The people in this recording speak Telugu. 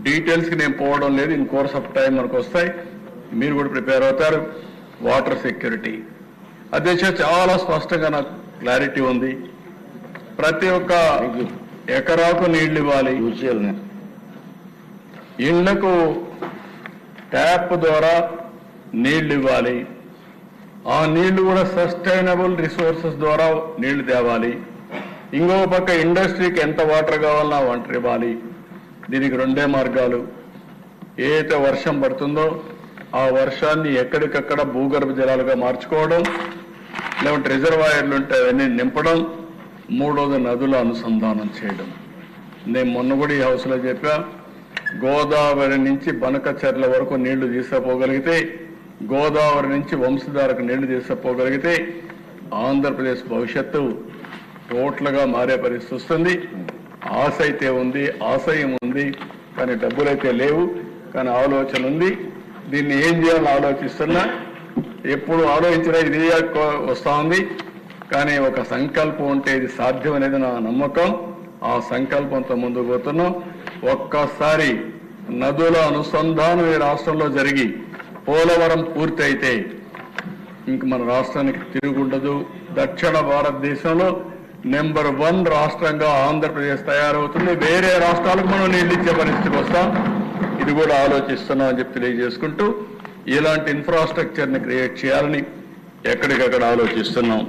డీటెయిల్స్కి నేను పోవడం లేదు. ఇన్ కోర్స్ ఆఫ్ టైం మనకు వస్తాయి, మీరు కూడా ప్రిపేర్ అవుతారు. వాటర్ సెక్యూరిటీ అధ్యక్ష చాలా స్పష్టంగా నాకు క్లారిటీ ఉంది. ప్రతి ఒక్క ఎకరాకు నీళ్లు ఇవ్వాలి, ఇళ్లకు ట్యాప్ ద్వారా నీళ్లు ఇవ్వాలి, ఆ నీళ్లు కూడా సస్టైనబుల్ రిసోర్సెస్ ద్వారా నీళ్లు తేవాలి. ఇంకో పక్క ఇండస్ట్రీకి ఎంత వాటర్ కావాలన్నా వాటర్ ఇవ్వాలి. దీనికి రెండే మార్గాలు. ఏదైతే వర్షం పడుతుందో ఆ వర్షాన్ని ఎక్కడికక్కడ భూగర్భ జలాలుగా మార్చుకోవడం, లేదంటే రిజర్వాయర్లు ఉంటే అవన్నీ నింపడం, మూడోది నదుల అనుసంధానం చేయడం. నేను మొన్న కూడా ఈ హౌస్లో చెప్పా, గోదావరి నుంచి బనకచెర్ల వరకు నీళ్లు తీసుకుపోగలిగితే, గోదావరి నుంచి వంశధారకు నీళ్లు తీసుకుపోగలిగితే ఆంధ్రప్రదేశ్ భవిష్యత్తు టోటల్గా మారే పరిస్థితి వస్తుంది. ఆశ అయితే ఉంది, ఆశయం ఉంది, కానీ డబ్బులైతే లేవు. కానీ ఆలోచన ఉంది. దీన్ని ఏం చేయాలని ఆలోచిస్తున్నా. ఎప్పుడు ఆలోచించినా ఇది వస్తూ ఉంది. కానీ ఒక సంకల్పం ఉంటే ఇది సాధ్యం అనేది నా నమ్మకం. ఆ సంకల్పంతో ముందుకు పోతున్నాం. ఒక్కసారి నదుల అనుసంధానం ఈ రాష్ట్రంలో జరిగి పోలవరం పూర్తి అయితే ఇంక మన రాష్ట్రానికి తిరుగుండదు. దక్షిణ భారతదేశంలో నెంబర్ 1 రాష్ట్రంగా ఆంధ్రప్రదేశ్ తయారవుతుంది. వేరే రాష్ట్రాలకు మనం నీళ్ళు ఇచ్చే పరిస్థితికి వస్తాం. ఇది కూడా ఆలోచిస్తున్నాం అని చెప్పి తెలియజేసుకుంటూ, ఇలాంటి ఇన్ఫ్రాస్ట్రక్చర్ని క్రియేట్ చేయాలని ఎక్కడికక్కడ ఆలోచిస్తున్నాం.